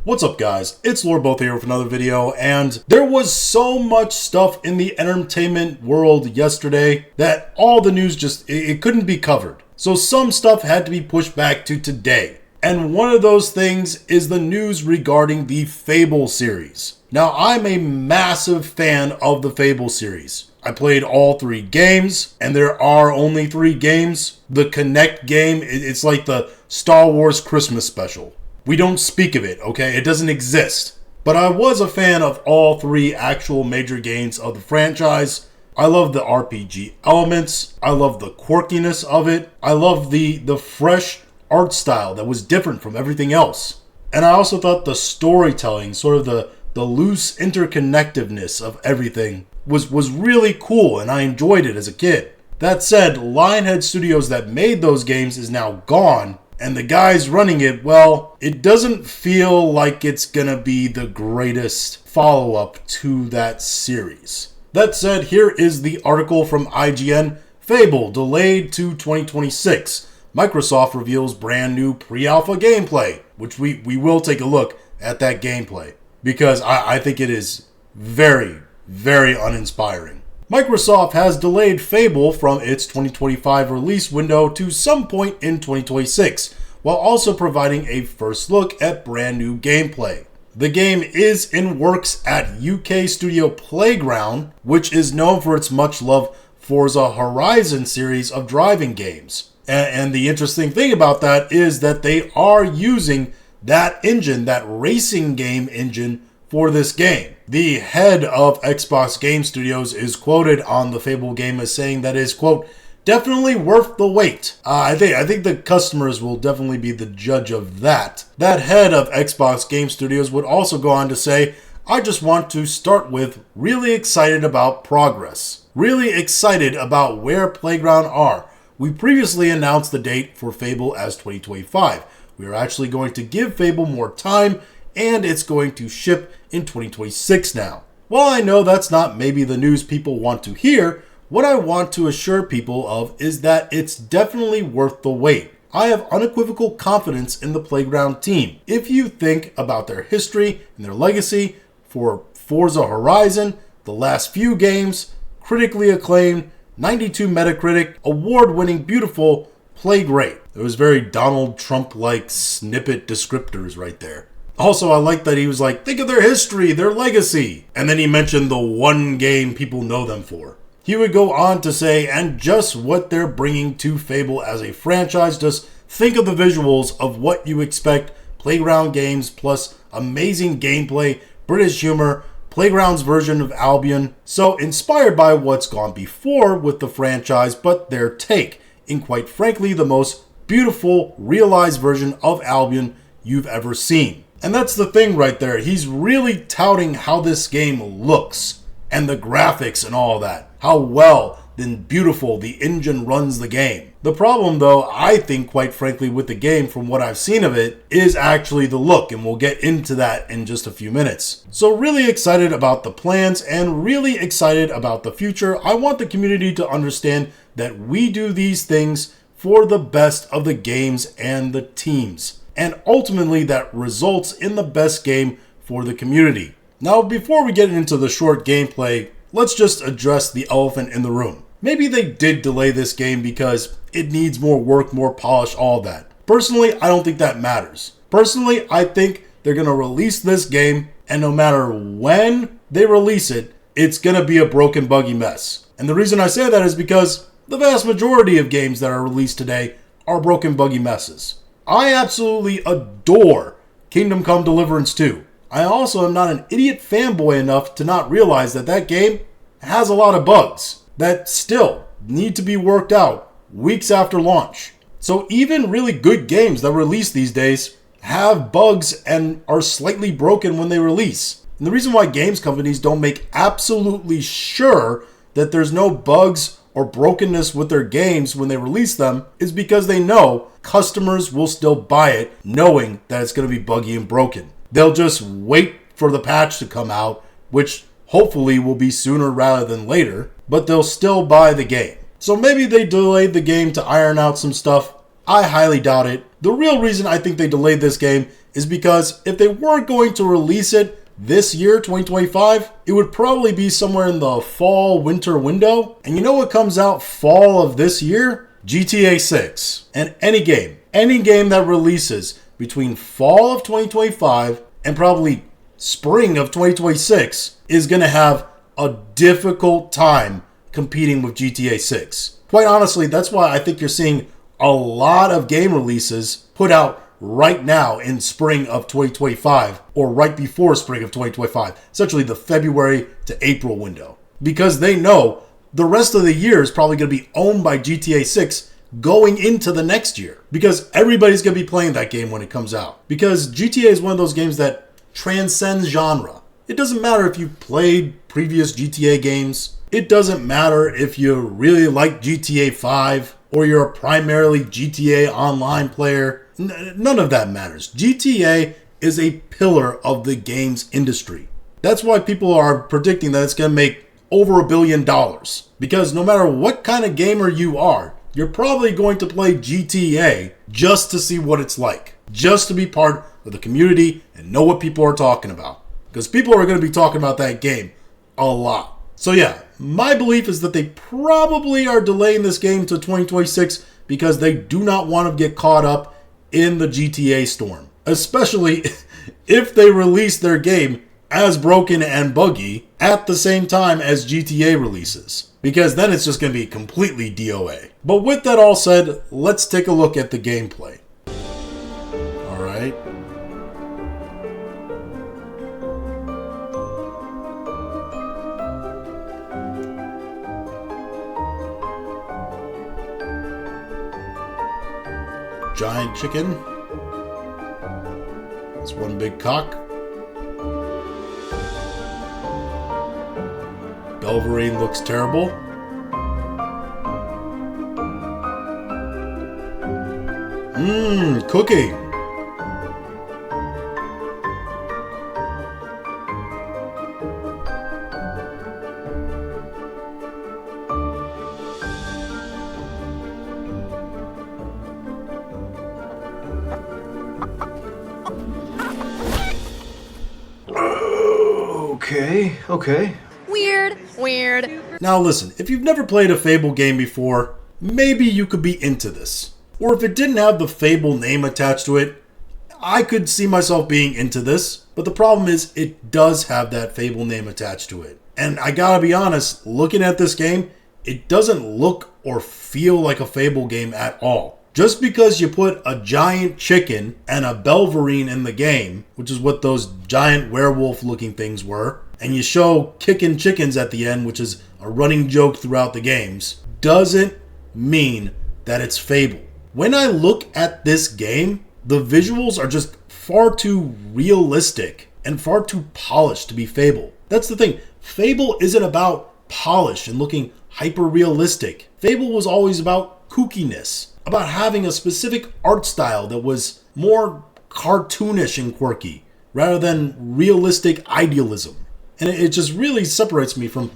What's up guys, it's Lord Both here with another video, and there was so much stuff in the entertainment world yesterday that all the news it couldn't be covered. So some stuff had to be pushed back to today. And one of those things is the news regarding the Fable series. Now I'm a massive fan of the Fable series. I played all 3 games, and there are only 3 games. The Connect game, it's like the Star Wars Christmas special. We don't speak of it, okay? It doesn't exist. But I was a fan of all 3 actual major games of the franchise. I love the RPG elements. I love the quirkiness of it. I love the fresh art style that was different from everything else. And I also thought the storytelling, sort of the loose interconnectiveness of everything was really cool, and I enjoyed it as a kid. That said, Lionhead Studios that made those games is now gone. And the guys running it, well, it doesn't feel like it's gonna be the greatest follow-up to that series. That said, here is the article from IGN. Fable delayed to 2026. Microsoft reveals brand new pre-alpha gameplay, which we will take a look at that gameplay, because I think it is very, very uninspiring. Microsoft has delayed Fable from its 2025 release window to some point in 2026, while also providing a first look at brand new gameplay. The game is in works at UK studio Playground, which is known for its much-loved Forza Horizon series of driving games. And the interesting thing about that is that they are using that engine, that racing game engine, for this game. The head of Xbox Game Studios is quoted on the Fable game as saying that is, quote, definitely worth the wait. I think the customers will definitely be the judge of that. That head of Xbox Game Studios would also go on to say, I just want to start with really excited about progress. Really excited about where Playground are. We previously announced the date for Fable as 2025. We are actually going to give Fable more time, and it's going to ship in 2026 now. While I know that's not maybe the news people want to hear, what I want to assure people of is that it's definitely worth the wait. I have unequivocal confidence in the Playground team. If you think about their history and their legacy for Forza Horizon, the last few games, critically acclaimed, 92 Metacritic, award-winning, beautiful, play great. It was very Donald Trump-like snippet descriptors right there. Also, I like that he was like, think of their history, their legacy. And then he mentioned the one game people know them for. He would go on to say, and just what they're bringing to Fable as a franchise, just think of the visuals of what you expect. Playground games plus amazing gameplay, British humor, Playground's version of Albion. So inspired by what's gone before with the franchise, but their take in, quite frankly, the most beautiful, realized version of Albion you've ever seen. And that's the thing right there. He's really touting how this game looks and the graphics and all that. How well and beautiful the engine runs the game. The problem though, I think quite frankly with the game from what I've seen of it, is actually the look, and we'll get into that in just a few minutes. So really excited about the plans and really excited about the future. I want the community to understand that we do these things for the best of the games and the teams. And ultimately that results in the best game for the community. Now, before we get into the short gameplay, let's just address the elephant in the room. Maybe they did delay this game because it needs more work, more polish, all that. Personally, I don't think that matters. Personally, I think they're going to release this game, and no matter when they release it, it's going to be a broken, buggy mess. And the reason I say that is because the vast majority of games that are released today are broken, buggy messes. I absolutely adore Kingdom Come Deliverance 2. I also am not an idiot fanboy enough to not realize that that game has a lot of bugs that still need to be worked out weeks after launch. So even really good games that release these days have bugs and are slightly broken when they release. And the reason why games companies don't make absolutely sure that there's no bugs or brokenness with their games when they release them is because they know customers will still buy it knowing that it's going to be buggy and broken. They'll just wait for the patch to come out, which hopefully will be sooner rather than later, but they'll still buy the game. So maybe they delayed the game to iron out some stuff. I highly doubt it. The real reason I think they delayed this game is because if they weren't going to release it this year, 2025, it would probably be somewhere in the fall-winter window. And you know what comes out fall of this year? GTA 6. And any game that releases between fall of 2025 and probably spring of 2026 is going to have a difficult time competing with GTA 6. Quite honestly, that's why I think you're seeing a lot of game releases put out right now in spring of 2025 or right before spring of 2025, essentially the February to April window, because they know the rest of the year is probably going to be owned by GTA 6 going into the next year, because everybody's going to be playing that game when it comes out, because GTA is one of those games that transcends genre. It doesn't matter if you played previous GTA games. It doesn't matter if you really like GTA 5 or you're a primarily GTA Online player. None of that matters. GTA is a pillar of the games industry. That's why people are predicting that it's going to make over $1 billion. Because no matter what kind of gamer you are, you're probably going to play GTA just to see what it's like. Just to be part of the community and know what people are talking about. Because people are going to be talking about that game a lot. So yeah, my belief is that they probably are delaying this game to 2026 because they do not want to get caught up in the GTA storm. Especially if they release their game as broken and buggy at the same time as GTA releases. Because then it's just going to be completely DOA. But with that all said, let's take a look at the gameplay. Alright. Giant chicken. It's one big cock. Belverine looks terrible. Cooking. Okay. Weird. Now listen, if you've never played a Fable game before, maybe you could be into this. Or if it didn't have the Fable name attached to it, I could see myself being into this. But the problem is, it does have that Fable name attached to it. And I gotta be honest, looking at this game, it doesn't look or feel like a Fable game at all. Just because you put a giant chicken and a Belverine in the game, which is what those giant werewolf looking things were, and you show kicking chickens at the end, which is a running joke throughout the games, doesn't mean that it's Fable. When I look at this game, the visuals are just far too realistic and far too polished to be Fable. That's the thing. Fable isn't about polish and looking hyper realistic. Fable was always about kookiness, about having a specific art style that was more cartoonish and quirky rather than realistic idealism. And it just really separates me from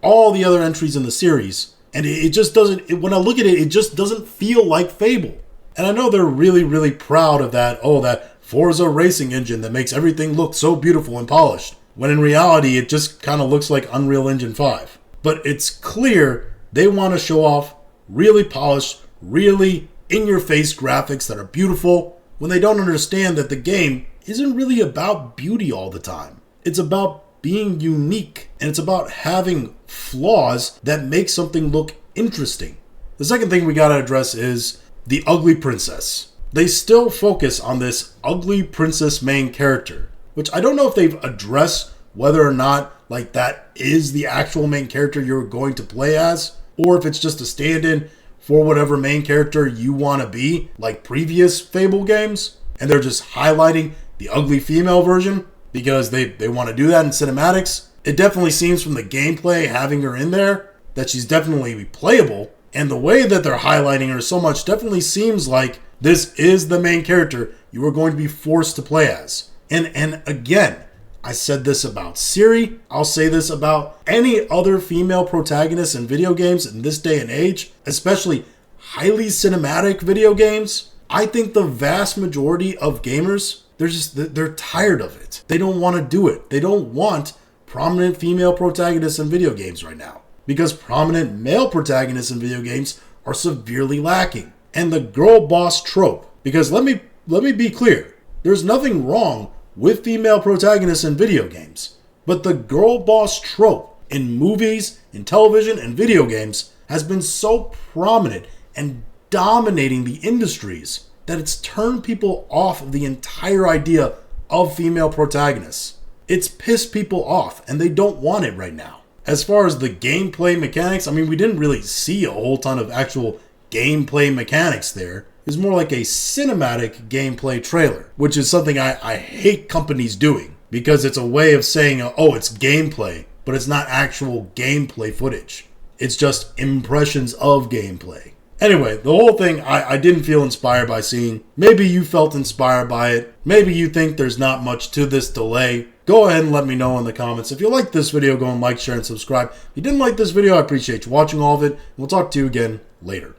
all the other entries in the series. And it just doesn't, when I look at it, it just doesn't feel like Fable. And I know they're really, really proud of that, that Forza racing engine that makes everything look so beautiful and polished. When in reality, it just kind of looks like Unreal Engine 5. But it's clear they want to show off really polished, really in-your-face graphics that are beautiful when they don't understand that the game isn't really about beauty all the time. It's about being unique, and it's about having flaws that make something look interesting. The second thing we gotta address is the ugly princess. They still focus on this ugly princess main character, which I don't know if they've addressed whether or not that is the actual main character you're going to play as, or if it's just a stand-in for whatever main character you want to be, like previous Fable games, and they're just highlighting the ugly female version because they want to do that in cinematics. It definitely seems from the gameplay having her in there that she's definitely playable, and the way that they're highlighting her so much definitely seems like this is the main character you are going to be forced to play as. And again, I said this about Ciri, I'll say this about any other female protagonist in video games in this day and age, especially highly cinematic video games. I think the vast majority of gamers, they're tired of it. They don't want to do it. They don't want prominent female protagonists in video games right now, because prominent male protagonists in video games are severely lacking. And the girl boss trope, because let me be clear, there's nothing wrong with female protagonists in video games, but the girl boss trope in movies, in television, and video games has been so prominent and dominating the industries that it's turned people off of the entire idea of female protagonists. It's pissed people off, and they don't want it right now. As far as the gameplay mechanics, I mean, we didn't really see a whole ton of actual gameplay mechanics there. It was more like a cinematic gameplay trailer, which is something I hate companies doing, because it's a way of saying, oh, it's gameplay, but it's not actual gameplay footage. It's just impressions of gameplay. Anyway, the whole thing I didn't feel inspired by seeing. Maybe you felt inspired by it. Maybe you think there's not much to this delay. Go ahead and let me know in the comments. If you liked this video, go and like, share, and subscribe. If you didn't like this video, I appreciate you watching all of it. And we'll talk to you again later.